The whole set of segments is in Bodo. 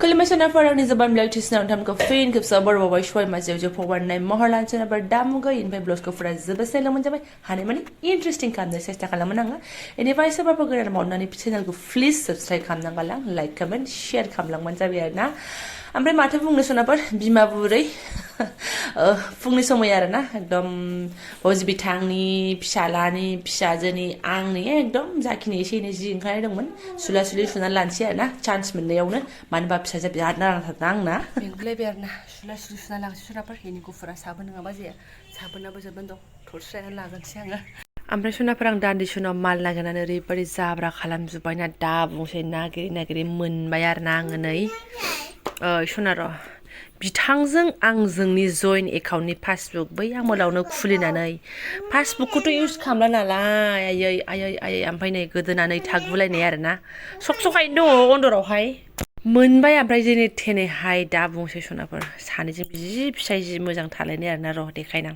खुलुमबाय सोनाफोर आंनि Jobanivlog टिसनाव नोंथांमोनखौ फिन खेबसे बर'बावबाय सय मासेयाव फवारनाय महरलान सोनाफोर दामुगै इनिफ्राय ब्लगखौ फुरा जोबोद लोमोन जाबाय हानाय माने इन्टारेस्टिं खालामनो सेस्था खालामोन आङो इनिफ्राय सोरबाफोर गोदान मावनानै चेनेलखौ प्लिज साबस्क्राइब खालामनांगौ लां लाइक कमेन्ट शेयार खालामलांबानो जाबाय आरोना ओमफ्राय माथो बुंनो सोनाफोर बिमा बुरै फुंनि समय आरोना एकदम बजि बिथांनि फिसालानि फिसाजोनि आंनि एकदम जाखिनि एसे एनै जि ओंखारनाय दंमोन सुला सुलि सुनानै लानोसै आरोना चान्स मोननायावनो मानो होनबा फिसाजोआ बिराद नारांथारना आंना बेंगुलायबाय आरोना सुला सुलि सुना लांसै सोनाफोर बेनि गुफुरा साबोन नङाबा जाया साबोनाबो जोबोद दं थरस्रायनानै लागोनसै आङो ओमफ्राय सोनाफोर आं दान्दिसे उनाव माल नागिरनानै ओरैबायदि जाब्रा खालामजोब्बायना दा बुंसै नागिरै नागिरै मोनबाय आरोना आङो नै सना र' बिथांजों आंजोंनि जइन एकाउन्टनि पासबुक बै आमोलावनो खुलिनानै पासबुकखौथ' इउज खालामला नालाय आयै आयै आयै ओमफ्राय नै गोदोनानै थागुलायनाय आरोना सक सकायैनो दङ अन्दरावहाय मोनबाय ओमफ्राय जेने थेनेहाय दा बुंसै सनाफोर सानैजों जि फिसाय जि मोजां थालायनाय आरोना र' देखायनां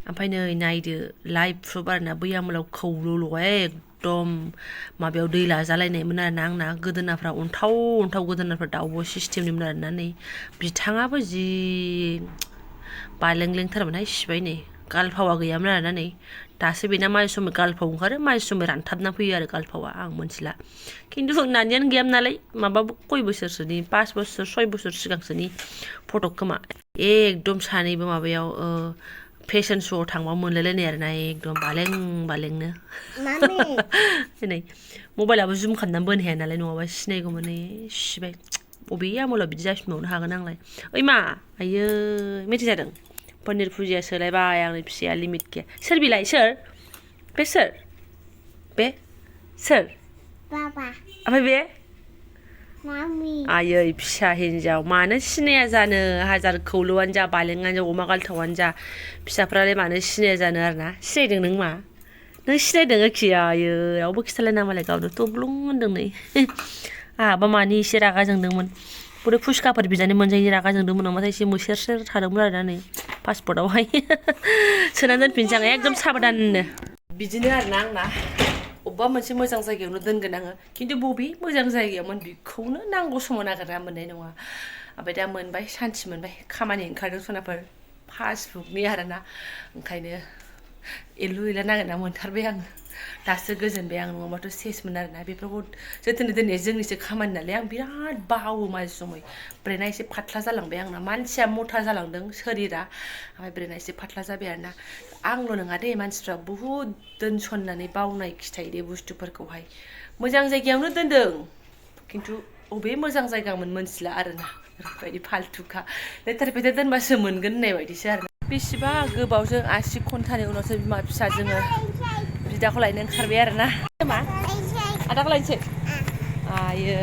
ओमफ्राय नै नायदो लाइभ प्रुफ आरोना बै आमोलाव खौल'ल' एकदम माबायाव दै लाजालायनायमोन आरोना आंना गोदोनाफ्रा अन्थाव अन्थाव गोदोनाफ्रा दावब' सिस्टेमनिमोन आरोना नै बिथाङाबो जि बालेंलेंथारमोनहाय सिबाय नै गालफावा गैयामोन आरोना नै दासो बेना माझे समाय गालफाव ओंखारो माझे समाय रानथाबना फैयो आरो गालफावा आं मोनथिला खिन्थु नानियानो गैयामोन नालाय माबा कय बोसोरसोनि 5 बोसोर 6 बोसोर सिगांसोनि फट' खोमा एकदम सानैबो माबायाव फेशन श'आव थांबा मोनलायलायनाय आरोना एकदम बालें बालेंनो नै मबाइलाबो जुम खालामनानै बोनो हाया नालाय नङाबा सिनायगौमोन नै सिबाय बबे आमोलाव बिदि जाफिनबावनो हागोन आंलाय ओइ मा आयै मेथाइ जादों पनिर भुजिया सोलायबाय आंनि फिसाया लिमिट गैया सोर बिलाय सोर बे सोर बाबा ओमफ्राय बे मामि आयै फिसा हिन्जाव मानो सिनाया जानो हाजार खौलौआनो जा बालेंआनो जा अमा गालथावानो जा फिसाफ्रालाय मानो सिनाया जानो आरोना सिनायदों नों मा नों सिनायदों आखि आयै रावबो खिथालायना मालाय गावनो थब्लं होनदों नै आहाबा मानि एसे रागा जोंदोंमोन बोरै फुसखाफोर बिनानै मोनजायैनि रागा जोंदोंमोन नामाथाय एसे मोसेर थादोंमोन आरोना नै पासपर्टआवहाय सोनानै दोनफिनसै आं एकदम साबधाननो बिदिनो आरोना आंना अबेबा मोनसे मोजां जायगायावनो दोनगोन आङो खिन्थु बबे मोजां जायगायावमोन बेखौनो नांगौ समाव नागिरना मोननाय नङा ओमफ्राय दा मोनबाय सान्थि मोनबाय खामानि ओंखारदों सनाफोर पासबुकनि आरोना ओंखायनो एलु एला नागिरना मोनथारबाय आङो दासो गोजोनबाय आं नङाबाथ' सेसमोन आरोना बेफोरखौ जोथोनै दोननाया जोंनिसो खामानि नालाय आं बिराद बावो माझे समय ब्रेना एसे फाथ्ला जालांबाय आंना मानसिया मथा जालांदों शरीरा ओमफ्राय ब्रेना एसे फाथ्ला जाबाय आरोना आंल' नङा दे मानसिफ्रा बुहुद दोनसननानै बावनाय खिथायो दे बुस्थुफोरखौहाय मोजां जायगायावनो दोनदों खिन्थु अबे मोजां जायगामोन मोनथिला आरोना ओरैबायदि फाल्थुखा लेथेर फेथेर दोनबासो मोनगोन होननाय बायदिसो आरोना बेसेबा गोबावजों 80 घन्टानि उनावसो बिमा फिसा जोङो बिदाखौ लायनो ओंखारबाय आरोना मा आदाखौ लायनोसै आयै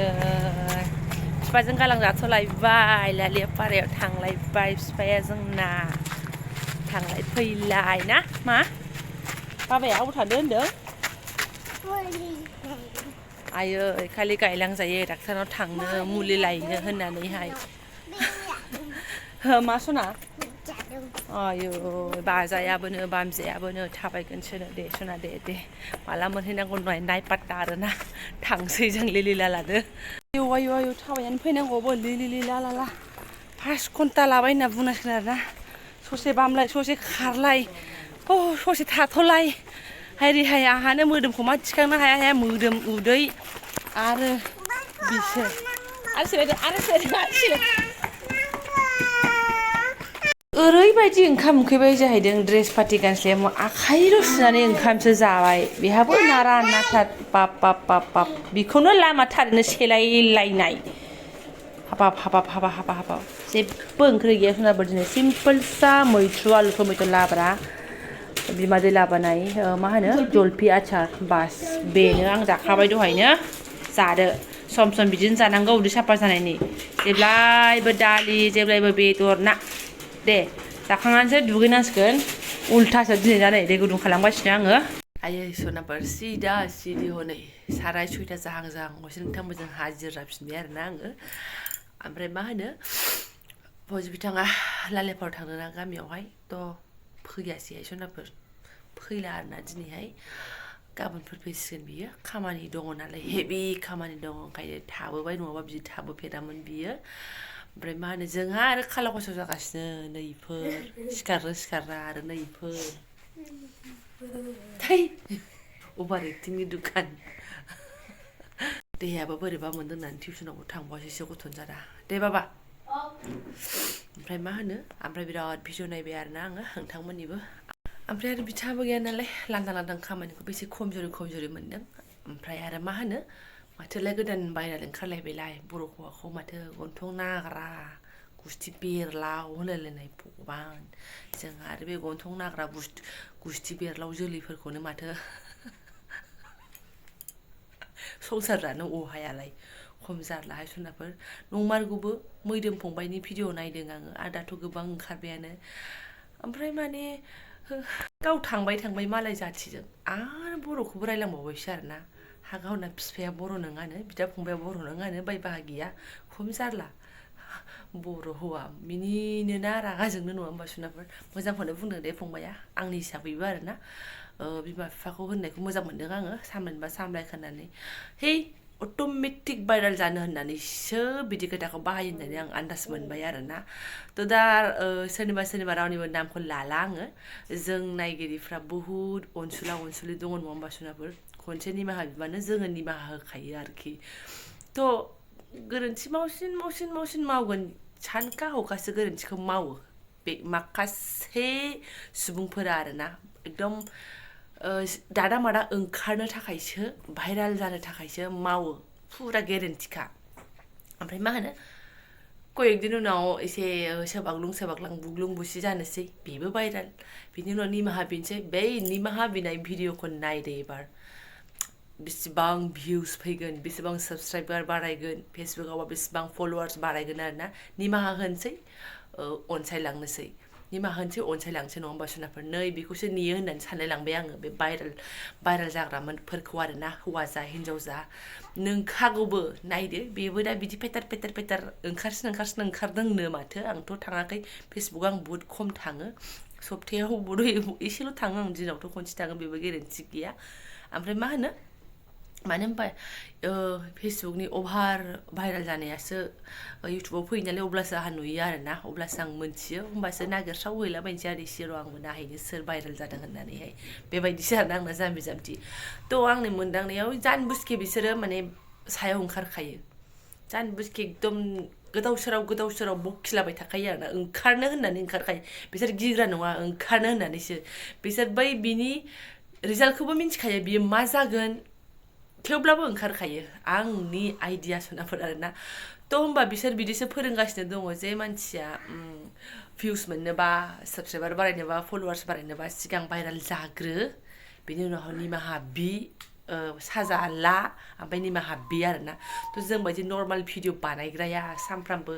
बिफाजों गालां जाथ'लायबाय लालियापारायाव थांलायबाय बिफाया जोंना थांलाय फैलाय ना मा बाबाया अबाव थांदो होनदों आयै खालि गायलांजायो डाक्टारनाव थांनो मुलि लायनो होननानैहाय मा सना आयु बाजायाबोनो बामजायाबोनो थाबायगोनसोनो दे सना दे माला मोनहैनांगौ नायपात्ता आरोना थांसै जों लिलि लालादो आयु आयु थाबायनानै फैनांगौबो लिलि लाला 5 घन्टा लाबाय होनना बुंनांसिगोन आरोना ससे बामलाय ससे खारलाय ससे थाथ'लाय हाय आहानो मोदोमखौ मा थिखांनो हाया मोदोम उदै आरो बिसोर ओरैबायदि ओंखाम उखैबाय जाहैदों ड्रेस पार्टि गानस्लाया आखाइल' सुनानै ओंखामसो जाबाय बेहाबो नारा नाथा बाब बेखौनो लामा थारैनो सेलायलायनाय हाबाब जेबो ओंख्रि गैया सोनाबो दिनै सिम्पोल सा मैथ्रु आलु टमेट' लाब्रा बिमादै लाबोनाय मा होनो जलफि आचार बास बेनो आं जाखाबाय दहायनो जादो सम सम बिदिनो जानांगौ उदै साफा जानायनि जेब्लायबो दालि जेब्लायबो बेदर ना दे जाखांनानैसो दुगैनांसिगोन उल्थासो दिनै जानाय दै गुदुं खालामगासिनो आङो आयै सनाफोर सिदा सिदि हनै 6:30 जाहां हसे नोंथांमोनजों हाजिरा फिनबाय आरोना आङो ओमफ्राय मा होनो फौजि बिथाङा लालेपारायाव थांदोंना गामियावहाय थ' फैयासैहाय सनाफोर फैला आरोना दिनैहाय गाबोनफोर फैसिगोन बियो खामानि दङ नालाय हेभि खामानि दङ ओंखायनो थाबोबाय नङाबा बिदि थाबोफेरामोन बियो ओमफ्राय मा होनो जोंहा आरो खाला खसा जागासिनो नैफोर सिखाररा आरो नैफोर थै अभार एक्टिंनि दुखान देहायाबो बोरैबा मोनदों होननानै टिउसनावबो थांबावासैसो गथ'नि जादा दे बाबा ओमफ्राय मा होनो ओमफ्राय बिराद भिडिअ नायबाय आरोना आङो नोंथांमोननिबो ओमफ्राय आरो बिथाङाबो गैया नालाय लांदां खामानिखौबो एसे खमजुरि मोनदों ओमफ्राय आरो मा होनो माथोलाय गोदान बायनानै ओंखारलायबायलाय बर' हौवाखौ माथो गन्थं नाग्रा गुस्थि बेरलाव होनलायलायनाय भगबान जोंहा आरो बे गन्थं नाग्रा गुस्थि बेरलाव जोलैफोरखौनो माथो संसार जानो अहायालाय खम जारलाहाय सनाफोर नंमारगौबो मैदोम फंबायनि भिडिअ नायदों आङो आरो दाथ' गोबां ओंखारबायानो ओमफ्राय माने गाव थांबाय मालाय जाथिजों आरो बर'खौबो रायलांबावबायसो आरोना हा गावना बिफाया बर' नङानो बिदा फंबाया बर' नङानो बाय बाहागिया खम जारला बर' हौवा मिनिनोना रागा जोंनो नङा होमबा सनाफोर मोजांखौनो बुंदों दे फंबाया आंनि हिसाबैबो आरोना बिमा बिफाखौ होननायखौ मोजां मोनदों आङो सामलायनोबा सामलायख होननानै है अट'मेटिक भाइरेल जानो होननानैसो बिदि खोथाखौ बाहायो होननानै आं आन्दाज मोनबाय आरोना थ' दा सोरनिबा रावनिबो नामखौ लाला आङो जों नायगिरिफ्रा बुहुद अनसुलि दङ नङा होमबा सनाफोर खनसे निमाहा बिबानो जोङो निमाहा होखायो आरोखि थ' गोरोन्थि मावसिन मावगोन सानखा हखासो गोरोन्थिखौ मावो बे माखासे सुबुंफोरा आरोना एकदम दादा मादा ओंखारनो थाखायसो भाइराल जानो थाखायसो मावो फुरा गेरेन्टिखा ओमफ्राय मा होनो कयेक दिन उनाव एसे सोबाग्लां बुग्लुं बुसि जानोसै बेबो भाइराल बिनि उनाव निमाहा बिनोसै बै निमाहा बिनाय भिडिअखौ नायदो एबार बेसेबां भिउस फैगोन बेसेबां साबस्क्राइबार बारायगोन फेसबुकआवबा बेसेबां फलोवार्स बारायगोन आरोना निमाहा होनोसै अनसायलांनोसै निमाहा होनोसै अनसायलांसै नङा होमबा सनाफोर नै बेखौसो नेयो होननानै सानलायलांबाय आङो बे भाइरेल जाग्राफोरखौ आरोना हौवा जा हिनजाव जा नोंखागौबो नायदो बेबो दा बिदि पेटार ओंखारदोंनो माथो आंथ' थाङाखै फेसबुकआव आं बुहुद खम थाङो सप्तायाव एसेल' थाङो आं दिनावथ' खनसे थाङो बेबो गेरेन्थि गैया ओमफ्राय मा होनो मानो होनबा फेसबुकनि अभार भाइरेल जानायासो इउटुबाव फैयो नालाय अब्लासो आंहा नुयो आरोना अब्लासो आं मोनथियो होमबासो नागिरसाव हैलाबायनोसै आरो एसे र' आंबो नायहैनो सोर भाइरेल जादों होननानैहाय बेबायदिसो आरोना आंना जाम्बि थ' आंनि मोनदांनायाव जानबुसखे बिसोरो माने सायाव ओंखारखायो जानबुसखे एकदम गोदाव सोराव बखिलाबाय थाखायो आरोना ओंखारनो होननानै ओंखारखायो बिसोर गिग्रा नङा ओंखारनो होननानैसो बिसोर बै बिनि रिजाल्टखौबो मिन्थिखायो बियो मा जागोन थेवब्लाबो ओंखारखायो आंनि आइडिया सनाफोर आरोना थ' होमबा बिसोर बिदिसो फोरोंगासिनो दङ जे मानसिया भिउस मोननोबा साबस्क्राइबार बारायनोबा फलोवार्स बारायनोबा सिगां भाइरेल जाग्रो बिनि उनाव निमाहा बि साजा ला ओमफ्राय निमाहा बि आरोना थ' जों बायदि नर्माल भिडिअ बानायग्राया सानफ्रामबो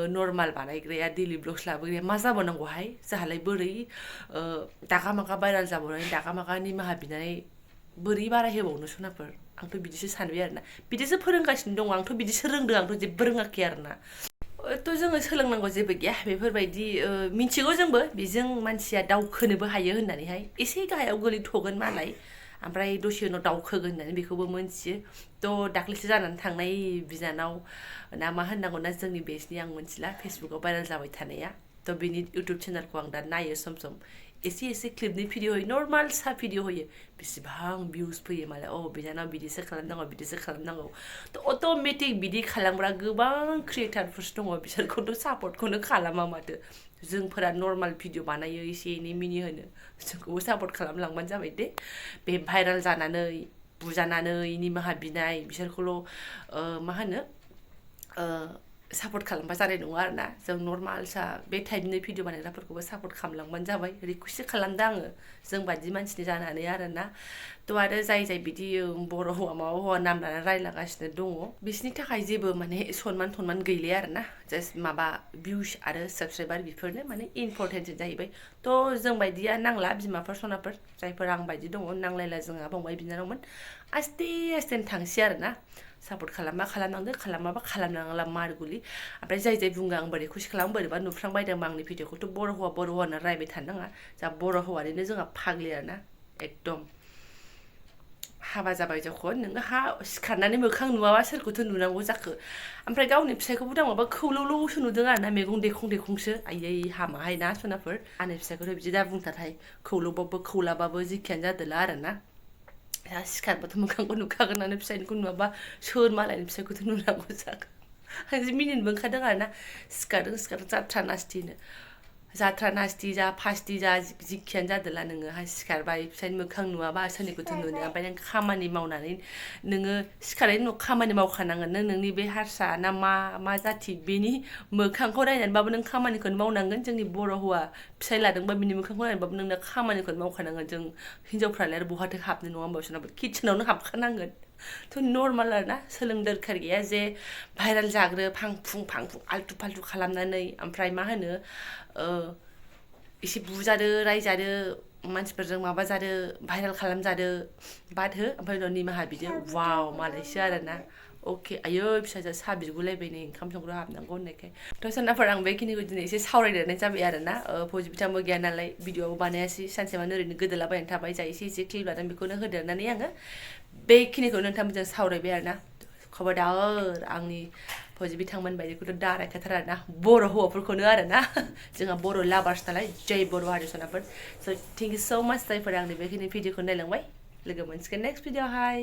नर्माल बानायग्राया दैलि ब्लग्स लाबोग्राया मा जाबावनांगौहाय जोंहालाय बोरै दागा मागा भाइरेल जाबावनानै दागा मागा निमाहा बिनानै बोरै बाराय होबावनो सनाफोर आंथ' बिदिसो सानबाय आरोना बिदिसो फोरोंगासिनो दङ आंथ' बिदिसो रोंदों आंथ' जेबो रोङाखै आरोना थ' जोङो सोलोंनांगौ जेबो गैया बेफोरबायदि मिथिगौ जोंबो बेजों मानसिया दावखोनोबो हायो होननानैहाय एसे गाहायाव गोलैथ'गोन मालाय ओमफ्राय दसे उनाव दावखोगोन होननानै बेखौबो मोनथियो थ' दाख्लैसो जानानै थांनाय बिनानाव ना मा होननांगौ ना जोंनि बेचनि आं मोनथिला फेसबुकाव भाइरेल जाबाय थानाया थ' बिनि इउटुब चेनेलखौ आं दा नायो सम एसे क्लिपनि भिडिअ होयो नर्माल सा भिडिअ होयो बेसेबां भिउस फैयो मालाय बिनानाव बिदिसो खालामनांगौ थ' अट'मेटिक बिदि खालामग्रा गोबां क्रिएटारफोर दङ बिसोरखौथ' सापर्टखौनो खालामा माथो जोंफोरा नर्माल भिडिअ बानायो एसे एनै मिनिहोनो जोंखौबो सापर्ट खालामलांबानो जाबाय दे बे भाइरेल जानानै बुजानानै निमाहा बिनाय बिसोरखौल' मा होनो सापर्ट खालामबा जानाय नङा आरोना जों नर्मालसा बे टाइपनि भिडिअ बानायग्राफोरखौबो सापर्ट खालामलांबानो जाबाय रिकुवेस्ट खालामदों आङो जों बायदि मानसिनि जानानै आरोना थ' आरो जाय बिदि बर' हौवा माबा हौवा नाम लानानै रायलागासिनो दङ बिसोरनि थाखाय जेबो माने सनमान गैलिया आरोना जास्ट माबा भिउस आरो साबस्क्राइबार बेफोरनो माने इम्परटेन्ट जाहैबाय थ' जों बायदिया नांला बिमाफोर सनाफोर जायफोर आं बायदि दङ नांलायला जोंहा फंबाय बिनानावमोन आस्ते थांसै आरोना सापर्ट खालामबा खालामनांदो खालामाबा खालामनांला मारगुलि ओमफ्राय जाय बुङो आं बोरै खुसि खालामो बोरैबा नुफ्रांबायदों आंनि भिडिअखौथ' बर' हौवा होनना रायबाय थानो नाङा जा बर' हौवानिनो जोंहा फाग्लि आरोना एकदम हाबा जाबाय जखन नोङो सिखारनानै मोखां नुवाबा सोरखौथो नुनांगौ जाखो ओमफ्राय गावनि फिसायखौबो दांबाबा खौलौलौसो नुदों आरो ना मेगन देखंसो आयै हामाहाय ना सनाफोर आंनि फिसायखौथ' बिदि दा बुंथारहाय खौलौबाबो खौलाबाबो जेखियानो जादोला आरो ना सिखारबाथ' मोखांखौ नुखागोनानो फिसायनिखौ नुवाबा सोर मालायनि फिसायखौथ' नुनांगौ जाखो आं जि मिनिनोबो ओंखारदों आरो ना सिखारदों जाथ्रा नासथिनो जाथ्रा नासथि जा फासथि जा जिखियानो जादोला नोङोहाय सिखारबाय फिसायनि मोखां नुवाबा सोरनिखौथ' नुनो ओमफ्राय नों खामानि मावनानै नोङो सिखारनायनि उनाव खामानि मावखानांगोन नोंनि बे हारसा ना मा जाथि बेनि मोखांखौ नायनानैबाबो नों खामानिखौनो मावनांगोन जोंनि बर' हौवा फिसाय लादोंबा बिनि मोखांखौ नायनानैबाबो नोंना खामानिखौनो मावखानांगोन जों हिनजावफ्रालाय आरो बहाथो हाबनो नङा होमबा बिसोरनाबो किटचेनावनो हाबखानांगोन थ' नर्माल आरो ना सोलों दरखार गैया जे भाइरेल जाग्रो फांफुं आल्टु फाल्टु खालामनानै ओमफ्राय मा होनो एसे बुजादो रायजादो मानसिफोरजों माबा जादो भाइरेल खालामजादो बाद हो ओमफ्राय उनाव निमाहा बिदो वाव मालायसो आरोना अके आयै फिसाजोआ साहा बिगुलायबाय नै ओंखाम संग्रा हाबनांगौ होननायखाय थ' सोरनाफोर आं बेखिनिखौ दिनै एसे सावरायदेरनाय जाबाय आरो ना फौजि बिथांबो गैया नालाय भिडिअ'आव बानायासै सानसेमानि ओरैनो गोदोलाबायनानै थाबाय जा एसे क्लिप लादों बेखौनो होदेरनानै आङो बेखिनिखौ नोंथांमोनजों सावरायबाय आरो ना खबरदार आंनि फौजि बिथांमोन बायदिखौथ' दा रायखाथार आरो ना बर' हौवाफोरखौनो आरो ना जोंहा बर' लाभार्स नालाय जय बर' हारिसनाफोर स' थेंक इउ स' माच जायफोरा आंनि बेखिनि भिडिअ'खौ नायलांबाय लोगो मोनसिगोन नेक्स्ट भिडिअ'आवहाय